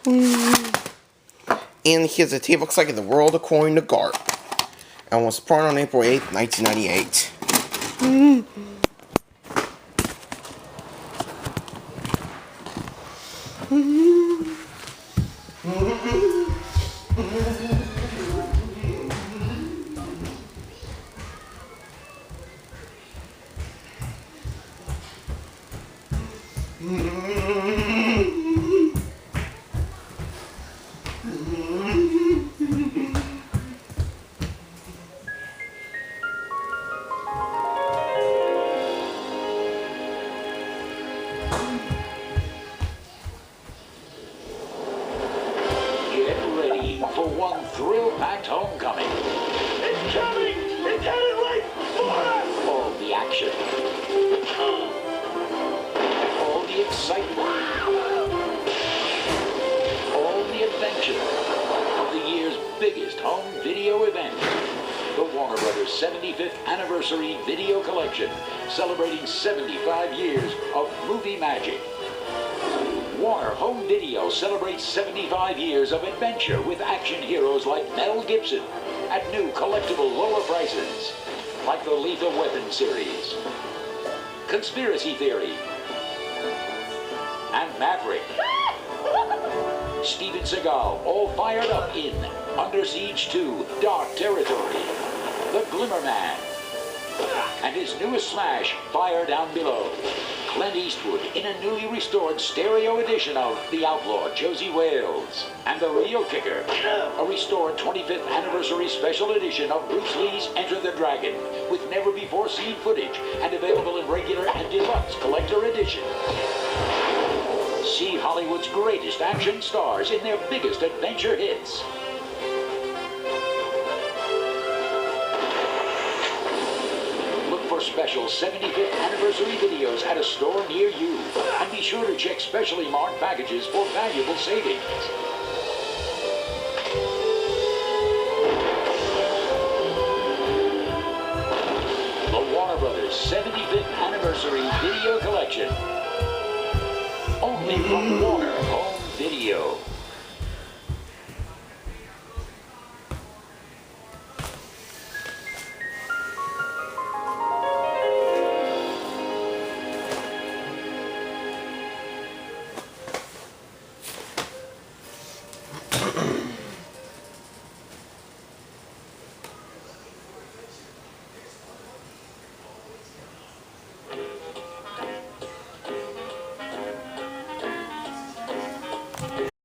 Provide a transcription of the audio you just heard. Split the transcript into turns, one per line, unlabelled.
And here's a tape looks like in the world according to Garp. And was born on April 8th, 1998.
Get ready for one thrill-packed homecoming.
It's coming! It's headed right for us!
All the action. All the excitement. All the adventure of the year's biggest home video event. The Warner Brothers 75th Anniversary Video Collection, celebrating 75 years of movie magic. Warner Home Video celebrates 75 years of adventure with action heroes like Mel Gibson at new collectible lower prices, like the Lethal Weapon series, Conspiracy Theory, and Maverick. Steven Seagal, all fired up in Under Siege 2, Dark Territory, The Glimmer Man, and his newest smash, Fire Down Below. Clint Eastwood in a newly restored stereo edition of The Outlaw, Josie Wales. And the real kicker, a restored 25th anniversary special edition of Bruce Lee's Enter the Dragon, with never-before-seen footage and available in regular and deluxe collector edition. See Hollywood's greatest action stars in their biggest adventure hits. For special 75th anniversary videos at a store near you. And be sure to check specially marked packages for valuable savings. The Warner Brothers 75th Anniversary Video Collection. Only from Warner Home Video.